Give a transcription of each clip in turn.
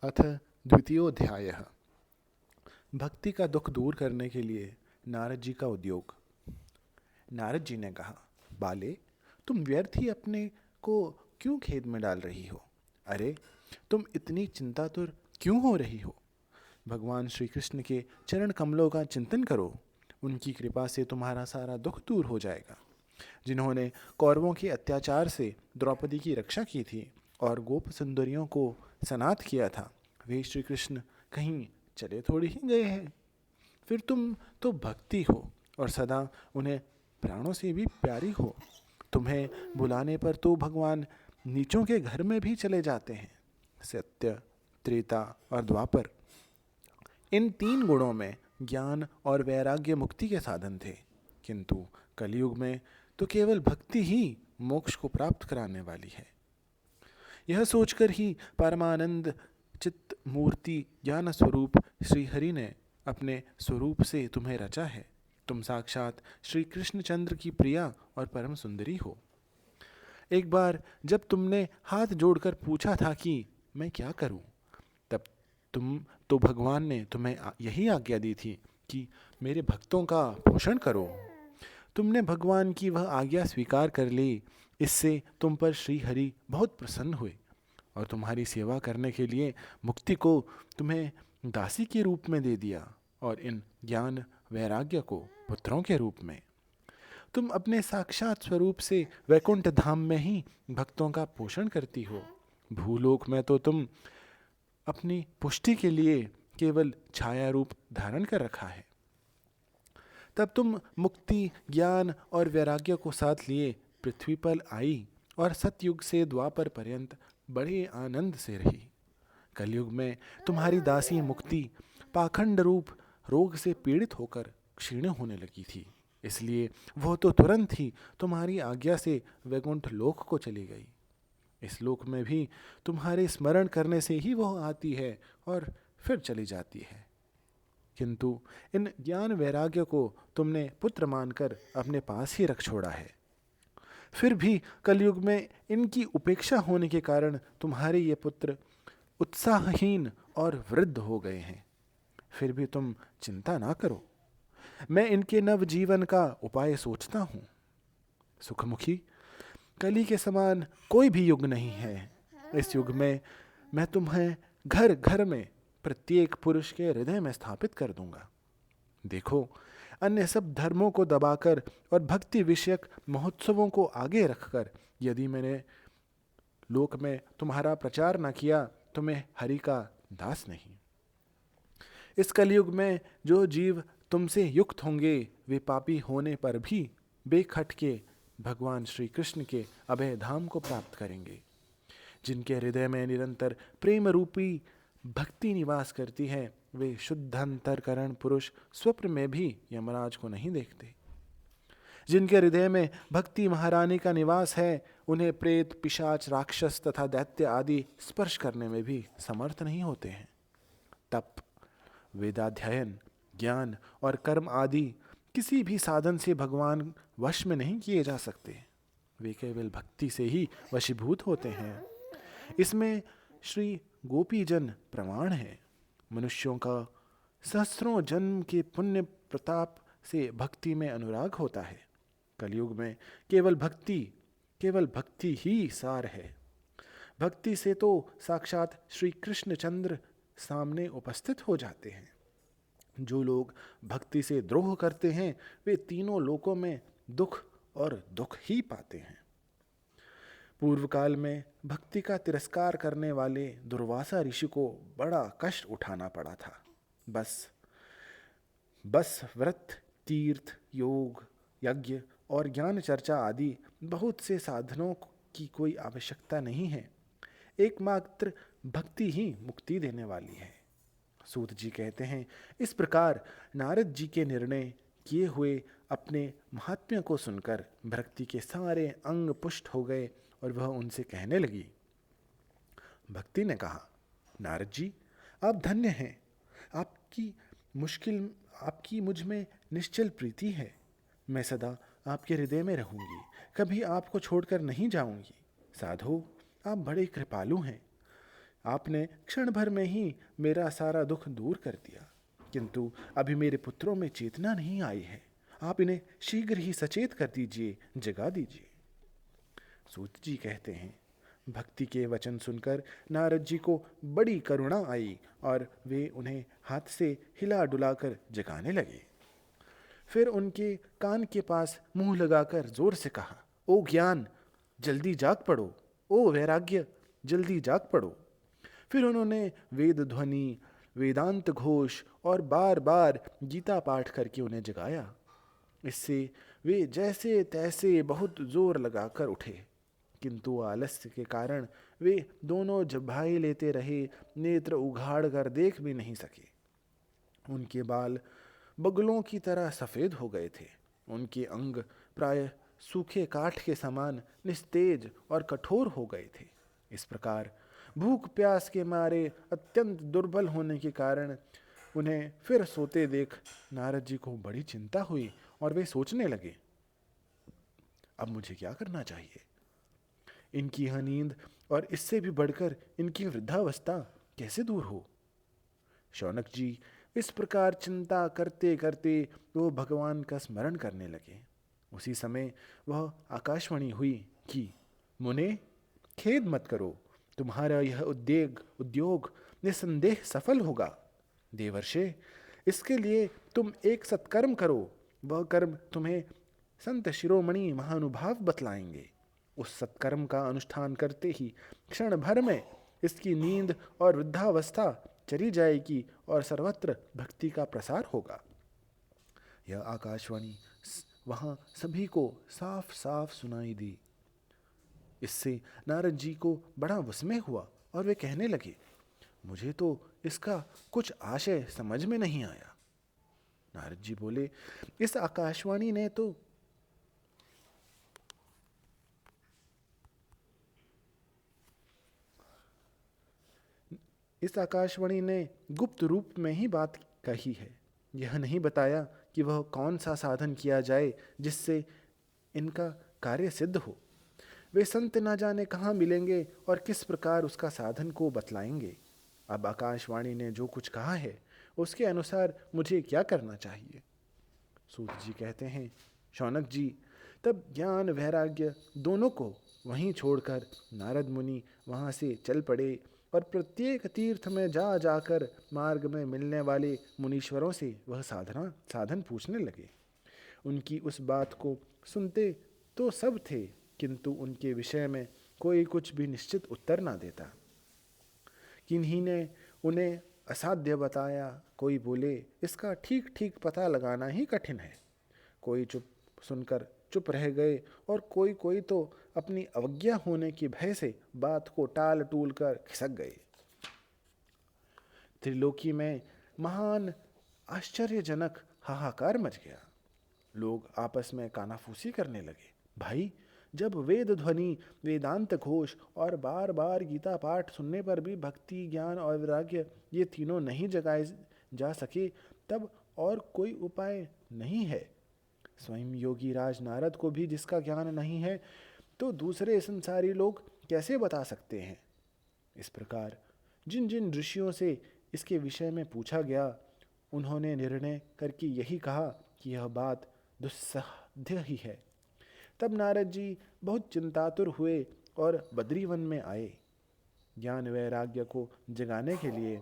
अथ द्वितीयोऽध्यायः। भक्ति का दुख दूर करने के लिए नारद जी का उद्योग। नारद जी ने कहा, बाले, तुम व्यर्थ ही अपने को क्यों खेद में डाल रही हो? अरे, तुम इतनी चिंतातुर क्यों हो रही हो? भगवान श्री कृष्ण के चरण कमलों का चिंतन करो। उनकी कृपा से तुम्हारा सारा दुख दूर हो जाएगा। जिन्होंने कौरवों के अत्याचार से द्रौपदी की रक्षा की थी और गोप सुंदरियों को सनाथ किया था, वे श्री कृष्ण कहीं चले थोड़ी ही गए हैं। फिर तुम तो भक्ति हो और सदा उन्हें प्राणों से भी प्यारी हो। तुम्हें बुलाने पर तो भगवान नीचों के घर में भी चले जाते हैं। सत्य, त्रेता और द्वापर, इन तीन गुणों में ज्ञान और वैराग्य मुक्ति के साधन थे, किंतु कलयुग में तो केवल भक्ति ही मोक्ष को प्राप्त कराने वाली है। यह सोचकर ही परमानंद चित्त मूर्ति ज्ञान स्वरूप श्री हरि ने अपने स्वरूप से तुम्हें रचा है। तुम साक्षात श्री कृष्णचंद्र की प्रिया और परम सुंदरी हो। एक बार जब तुमने हाथ जोड़कर पूछा था कि मैं क्या करूं, तब तुम तो भगवान ने तुम्हें यही आज्ञा दी थी कि मेरे भक्तों का पोषण करो। तुमने भगवान की वह आज्ञा स्वीकार कर ली। इससे तुम पर श्री हरि बहुत प्रसन्न हुए और तुम्हारी सेवा करने के लिए मुक्ति को तुम्हें दासी के रूप में दे दिया और इन ज्ञान वैराग्य को पुत्रों के रूप में। तुम अपने साक्षात स्वरूप से वैकुंठ धाम में ही भक्तों का पोषण करती हो। भूलोक में तो तुम अपनी पुष्टि के लिए केवल छाया रूप धारण कर रखा है। तब तुम मुक्ति, ज्ञान और वैराग्य को साथ लिए पृथ्वी पर आई और सतयुग से द्वापर पर्यंत बड़े आनंद से रही। कलयुग में तुम्हारी दासी मुक्ति पाखंड रूप रोग से पीड़ित होकर क्षीण होने लगी थी, इसलिए वह तो तुरंत ही तुम्हारी आज्ञा से वैकुंठ लोक को चली गई। इस लोक में भी तुम्हारे स्मरण करने से ही वह आती है और फिर चली जाती है, किंतु इन ज्ञान वैराग्य को तुमने पुत्र मानकर अपने पास ही रख छोड़ा है। फिर भी कलयुग में इनकी उपेक्षा होने के कारण तुम्हारे ये पुत्र उत्साहहीन और वृद्ध हो गए हैं। फिर भी तुम चिंता ना करो, मैं इनके नव जीवन का उपाय सोचता हूँ। सुखमुखी, कली के समान कोई भी युग नहीं है। इस युग में मैं तुम्हें घर घर में प्रत्येक पुरुष के हृदय में स्थापित कर दूंगा। देखो, अन्य सब धर्मों को दबाकर और भक्ति विषयक महोत्सवों को आगे रखकर यदि मैंने लोक में तुम्हारा प्रचार न किया तो मैं हरि का दास नहीं। इस कलयुग में जो जीव तुमसे युक्त होंगे वे पापी होने पर भी बेखटके भगवान श्री कृष्ण के अभय धाम को प्राप्त करेंगे। जिनके हृदय में निरंतर प्रेम रूपी भक्ति निवास करती है, वे शुद्ध अंतरकरण पुरुष स्वप्न में भी यमराज को नहीं देखते। जिनके हृदय में भक्ति महारानी का निवास है, उन्हें प्रेत, पिशाच, राक्षस तथा दैत्य आदि स्पर्श करने में भी समर्थ नहीं होते हैं। तप, वेदाध्ययन, ज्ञान और कर्म आदि किसी भी साधन से भगवान वश में नहीं किए जा सकते। वे केवल भक्ति से ही वशीभूत होते हैं। इसमें श्री गोपीजन प्रमाण है। मनुष्यों का सहस्रों जन्म के पुण्य प्रताप से भक्ति में अनुराग होता है। कलयुग में केवल भक्ति ही सार है। भक्ति से तो साक्षात श्री कृष्णचंद्र सामने उपस्थित हो जाते हैं। जो लोग भक्ति से द्रोह करते हैं वे तीनों लोकों में दुख और दुख ही पाते हैं। पूर्व काल में भक्ति का तिरस्कार करने वाले दुर्वासा ऋषि को बड़ा कष्ट उठाना पड़ा था। बस व्रत, तीर्थ, योग, यज्ञ और ज्ञान चर्चा आदि बहुत से साधनों की कोई आवश्यकता नहीं है। एकमात्र भक्ति ही मुक्ति देने वाली है। सूत जी कहते हैं, इस प्रकार नारद जी के निर्णय किए हुए अपने महात्म्य को सुनकर भक्ति के सारे अंग पुष्ट हो गए और वह उनसे कहने लगी। भक्ति ने कहा, नारद जी, आप धन्य हैं। आपकी मुझ में निश्चल प्रीति है। मैं सदा आपके हृदय में रहूंगी, कभी आपको छोड़कर नहीं जाऊंगी। साधो, आप बड़े कृपालु हैं। आपने क्षण भर में ही मेरा सारा दुख दूर कर दिया, किंतु अभी मेरे पुत्रों में चेतना नहीं आई है। आप इन्हें शीघ्र ही सचेत कर दीजिए, जगा दीजिए। सूत जी कहते हैं, भक्ति के वचन सुनकर नारद जी को बड़ी करुणा आई और वे उन्हें हाथ से हिला डुलाकर जगाने लगे। फिर उनके कान के पास मुंह लगाकर जोर से कहा, ओ ज्ञान, जल्दी जाग पड़ो। ओ वैराग्य, जल्दी जाग पड़ो। फिर उन्होंने वेद ध्वनि, वेदांत घोष और बार बार गीता पाठ करके उन्हें जगाया। इससे वे जैसे तैसे बहुत जोर लगाकर उठे, किंतु आलस्य के कारण वे दोनों झपझपा लेते रहे, नेत्र उघाड़ कर देख भी नहीं सके। उनके बाल बगुलों की तरह सफ़ेद हो गए थे। उनके अंग प्राय सूखे काठ के समान निस्तेज और कठोर हो गए थे। इस प्रकार भूख प्यास के मारे अत्यंत दुर्बल होने के कारण उन्हें फिर सोते देख नारद जी को बड़ी चिंता हुई और वे सोचने लगे, अब मुझे क्या करना चाहिए। इनकी यह नींद और इससे भी बढ़कर इनकी वृद्धावस्था कैसे दूर हो। शौनक जी इस प्रकार चिंता करते करते वो भगवान का स्मरण करने लगे। उसी समय वह आकाशवाणी हुई कि मुने, खेद मत करो, तुम्हारा यह उद्योग निसंदेह सफल होगा। देवर्षे, इसके लिए तुम एक सत्कर्म करो। वह कर्म तुम्हें संत शिरोमणि महानुभाव बतलाएंगे। उस सत्कर्म का अनुष्ठान करते ही क्षण भर में इसकी नींद और वृद्धावस्था चली जाएगी और सर्वत्र भक्ति का प्रसार होगा। यह आकाशवाणी वहाँ सभी को साफ साफ सुनाई दी। इससे नारद जी को बड़ा विस्मय हुआ और वे कहने लगे, मुझे तो इसका कुछ आशय समझ में नहीं आया। नारद जी बोले, इस आकाशवाणी ने गुप्त रूप में ही बात कही है। यह नहीं बताया कि वह कौन सा साधन किया जाए जिससे इनका कार्य सिद्ध हो। वे संत ना जाने कहाँ मिलेंगे और किस प्रकार उसका साधन को बतलाएंगे। अब आकाशवाणी ने जो कुछ कहा है उसके अनुसार मुझे क्या करना चाहिए। सूत जी कहते हैं, शौनक जी, तब ज्ञान वैराग्य दोनों को वहीं छोड़कर नारद मुनि वहाँ से चल पड़े और प्रत्येक तीर्थ में जा जाकर मार्ग में मिलने वाले मुनीश्वरों से वह साधन पूछने लगे। उनकी उस बात को सुनते तो सब थे, किंतु उनके विषय में कोई कुछ भी निश्चित उत्तर ना देता। किन्हीं ने उन्हें असाध्य बताया, कोई बोले इसका ठीक ठीक पता लगाना ही कठिन है। कोई सुनकर चुप रह गए और कोई तो अपनी अवज्ञा होने की भय से बात को टाल टूल कर खिसक गए। त्रिलोकी में महान आश्चर्यजनक हाहाकार मच गया। लोग आपस में कानाफूसी करने लगे। भाई, जब वेद ध्वनि, वेदांत घोष और बार बार गीता पाठ सुनने पर भी भक्ति, ज्ञान और वैराग्य ये तीनों नहीं जगाए जा सके, तब और कोई उपाय नहीं है। स्वयं योगी राज नारद को भी जिसका ज्ञान नहीं है, तो दूसरे संसारी लोग कैसे बता सकते हैं। इस प्रकार जिन जिन ऋषियों से इसके विषय में पूछा गया, उन्होंने निर्णय करके यही कहा कि यह बात दुस्साध्य ही है। तब नारद जी बहुत चिंतातुर हुए और बद्रीवन में आए। ज्ञान वैराग्य को जगाने के लिए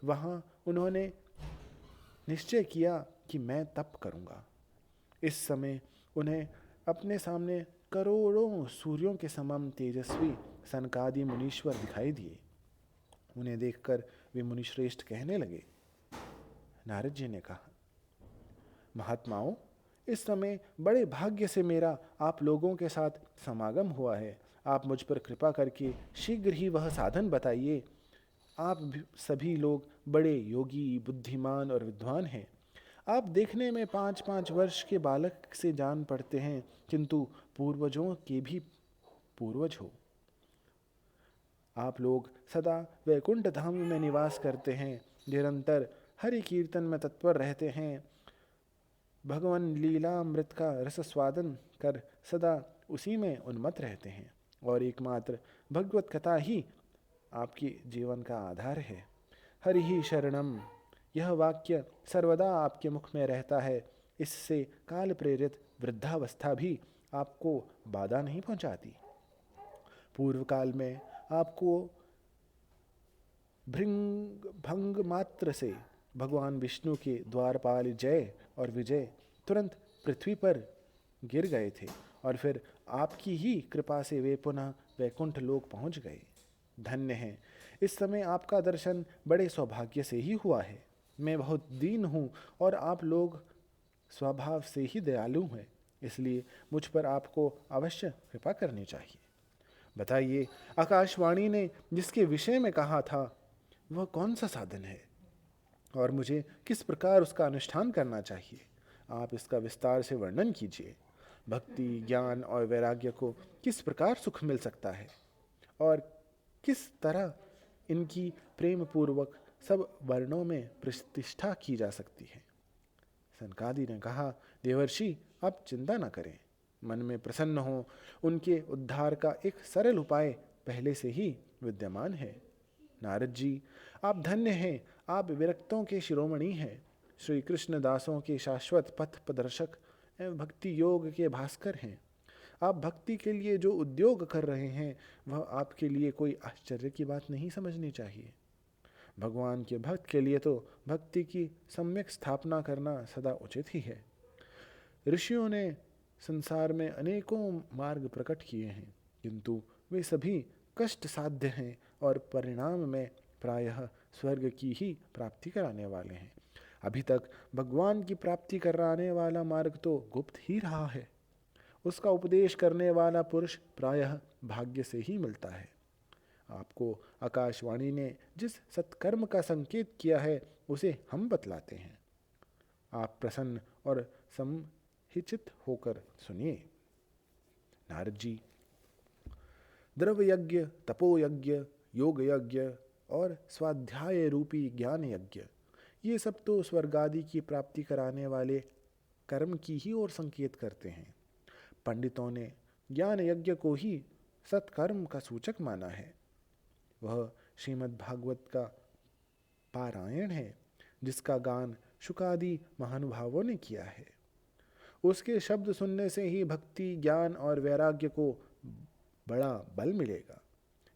वहाँ उन्होंने निश्चय किया कि मैं तप करूँगा। इस समय उन्हें अपने सामने करोड़ों सूर्यों के समान तेजस्वी सनकादि मुनीश्वर दिखाई दिए। उन्हें देखकर वे मुनिश्रेष्ठ कहने लगे। नारद जी ने कहा, महात्माओं, इस समय बड़े भाग्य से मेरा आप लोगों के साथ समागम हुआ है। आप मुझ पर कृपा करके शीघ्र ही वह साधन बताइए। आप सभी लोग बड़े योगी, बुद्धिमान और विद्वान हैं। आप देखने में 5-5 वर्ष के बालक से जान पड़ते हैं, किंतु पूर्वजों के भी पूर्वज हो। आप लोग सदा वैकुंठ धाम में निवास करते हैं, निरंतर हरि कीर्तन में तत्पर रहते हैं, भगवान लीलामृत का रस स्वादन कर सदा उसी में उन्मत्त रहते हैं और एकमात्र भगवत कथा ही आपकी जीवन का आधार है। हरि ही शरणम, यह वाक्य सर्वदा आपके मुख में रहता है। इससे काल प्रेरित वृद्धावस्था भी आपको बाधा नहीं पहुंचाती। पूर्व काल में आपको भृंग भंग मात्र से भगवान विष्णु के द्वारपाल जय और विजय तुरंत पृथ्वी पर गिर गए थे और फिर आपकी ही कृपा से वे पुनः वैकुंठ लोक पहुंच गए। धन्य हैं, इस समय आपका दर्शन बड़े सौभाग्य से ही हुआ है। मैं बहुत दीन हूँ और आप लोग स्वभाव से ही दयालु हैं, इसलिए मुझ पर आपको अवश्य कृपा करनी चाहिए। बताइए, आकाशवाणी ने जिसके विषय में कहा था वह कौन सा साधन है और मुझे किस प्रकार उसका अनुष्ठान करना चाहिए? आप इसका विस्तार से वर्णन कीजिए। भक्ति, ज्ञान और वैराग्य को किस प्रकार सुख मिल सकता है और किस तरह इनकी प्रेम पूर्वक सब वर्णों में प्रतिष्ठा की जा सकती है? सनकादि ने कहा, देवर्षि, आप चिंता न करें, मन में प्रसन्न हो। उनके उद्धार का एक सरल उपाय पहले से ही विद्यमान है। नारद जी, आप धन्य हैं, आप विरक्तों के शिरोमणि हैं, श्री कृष्ण दासों के शाश्वत पथ प्रदर्शक एवं भक्ति योग के भास्कर हैं। आप भक्ति के लिए जो उद्योग कर रहे हैं वह आपके लिए कोई आश्चर्य की बात नहीं समझनी चाहिए। भगवान के भक्त के लिए तो भक्ति की सम्यक स्थापना करना सदा उचित ही है। ऋषियों ने संसार में अनेकों मार्ग प्रकट किए हैं, किंतु वे सभी कष्ट साध्य हैं और परिणाम में प्रायः स्वर्ग की ही प्राप्ति कराने वाले हैं। अभी तक भगवान की प्राप्ति कराने वाला मार्ग तो गुप्त ही रहा है। उसका उपदेश करने वाला पुरुष प्रायः भाग्य से ही मिलता है। आपको आकाशवाणी ने जिस सत्कर्म का संकेत किया है उसे हम बतलाते हैं। आप प्रसन्न और समहिचित होकर सुनिए। नारद जी, द्रव्य यज्ञ, तपो यज्ञ, योग यज्ञ और स्वाध्याय रूपी ज्ञान यज्ञ, ये सब तो स्वर्ग आदि की प्राप्ति कराने वाले कर्म की ही ओर संकेत करते हैं। पंडितों ने ज्ञान यज्ञ को ही सत्कर्म का सूचक माना है। वह श्रीमद् भागवत का पारायण है, जिसका गान शुकादि महानुभावों ने किया है। उसके शब्द सुनने से ही भक्ति, ज्ञान और वैराग्य को बड़ा बल मिलेगा।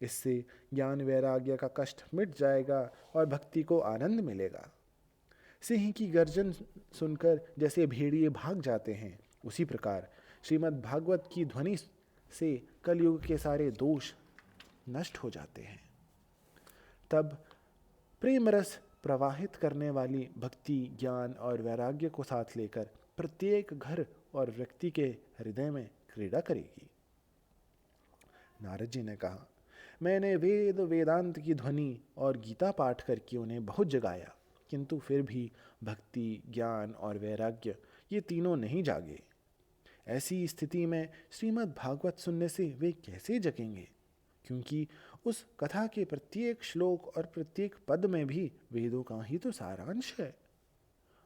इससे ज्ञान वैराग्य का कष्ट मिट जाएगा और भक्ति को आनंद मिलेगा। सिंह की गर्जन सुनकर जैसे भेड़िए भाग जाते हैं, उसी प्रकार श्रीमद् भागवत की ध्वनि से कलयुग के सारे दोष नष्ट हो जाते हैं। तब प्रेम रस प्रवाहित करने वाली भक्ति, ज्ञान और वैराग्य को साथ लेकर प्रत्येक घर और व्यक्ति के हृदय में क्रीड़ा करेगी। नारद जी ने कहा, मैंने वेद वेदांत की ध्वनि और गीता पाठ करके उन्हें बहुत जगाया, किंतु फिर भी भक्ति, ज्ञान और वैराग्य ये तीनों नहीं जागे। ऐसी स्थिति में श्रीमद् भागवत सुनने से वे कैसे जगेंगे? क्योंकि उस कथा के प्रत्येक श्लोक और प्रत्येक पद में भी वेदों का ही तो सारांश है।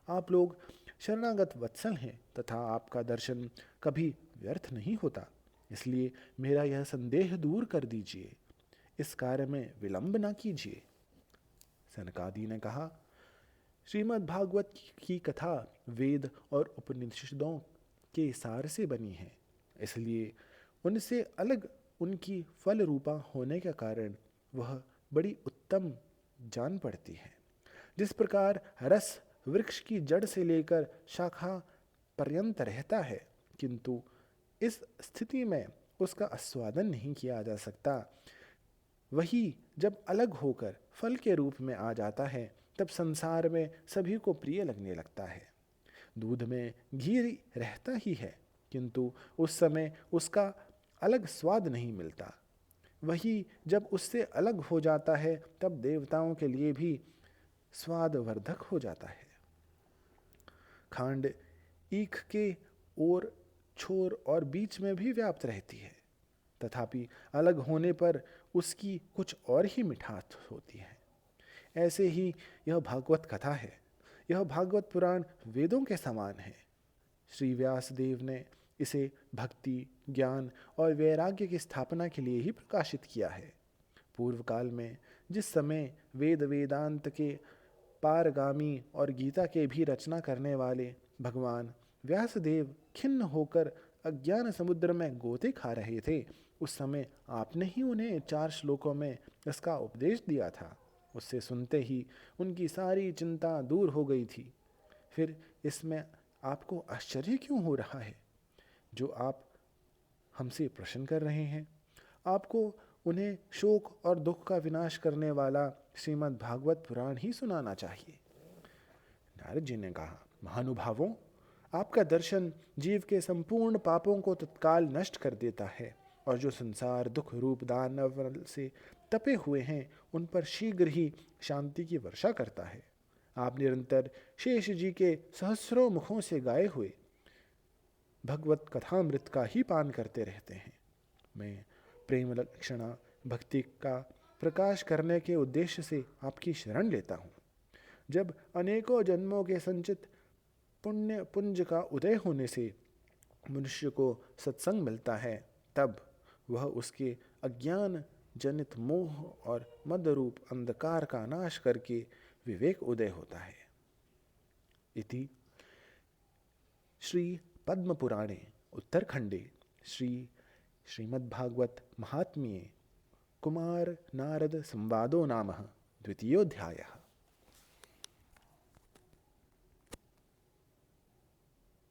आप लोग शरणागत वत्सल हैं तथा आपका दर्शन कभी व्यर्थ नहीं होता, इसलिए मेरा यह संदेह दूर कर दीजिए। इस कार्य में विलंब ना कीजिए। सनकादि ने कहा, श्रीमद् भागवत की कथा वेद और उपनिषदों के सार से बनी है, इसलिए उनसे अलग उनकी फल रूपा होने के कारण वह बड़ी उत्तम जान पड़ती है। जिस प्रकार रस वृक्ष की जड़ से लेकर शाखा पर्यंत रहता है, किंतु इस स्थिति में उसका आस्वादन नहीं किया जा सकता, वही जब अलग होकर फल के रूप में आ जाता है तब संसार में सभी को प्रिय लगने लगता है। दूध में घी रहता ही है, किंतु उस समय उसका अलग स्वाद नहीं मिलता। वही जब उससे अलग हो जाता है तब देवताओं के लिए भी स्वादवर्धक हो जाता है। खांड ईख के ओर, छोर और बीच में भी व्याप्त रहती है, तथापि अलग होने पर उसकी कुछ और ही मिठास होती है। ऐसे ही यह भागवत कथा है। यह भागवत पुराण वेदों के समान है। श्री व्यास देव ने इसे भक्ति, ज्ञान और वैराग्य की स्थापना के लिए ही प्रकाशित किया है। पूर्व काल में जिस समय वेद वेदांत के पारगामी और गीता के भी रचना करने वाले भगवान व्यासदेव खिन्न होकर अज्ञान समुद्र में गोते खा रहे थे, उस समय आपने ही उन्हें 4 श्लोकों में इसका उपदेश दिया था। उससे सुनते ही उनकी सारी चिंता दूर हो गई थी। फिर इसमें आपको आश्चर्य क्यों हो रहा है? जो आप हमसे प्रश्न कर रहे हैं, आपको उन्हें शोक और दुख का विनाश करने वाला श्रीमद् भागवत पुराण ही सुनाना चाहिए। नारद जी ने कहा, महानुभावों, आपका दर्शन जीव के संपूर्ण पापों को तत्काल नष्ट कर देता है और जो संसार दुख रूप दानव से तपे हुए हैं उन पर शीघ्र ही शांति की वर्षा करता है। आप निरंतर शेष जी के सहस्रों मुखों से गाए हुए भगवत कथामृत का ही पान करते रहते हैं। मैं प्रेम लक्षणा भक्ति का प्रकाश करने के उद्देश्य से आपकी शरण लेता हूँ। जब अनेकों जन्मों के संचित पुण्य पुंज का उदय होने से मनुष्य को सत्संग मिलता है, तब वह उसके अज्ञान जनित मोह और मदरूप अंधकार का नाश करके विवेक उदय होता है। इति श्री पद्म पुराणे उत्तरखंडे श्रीमद्भागवत महात्म्ये कुमार नारद संवादो नाम द्वितीयोऽध्यायः।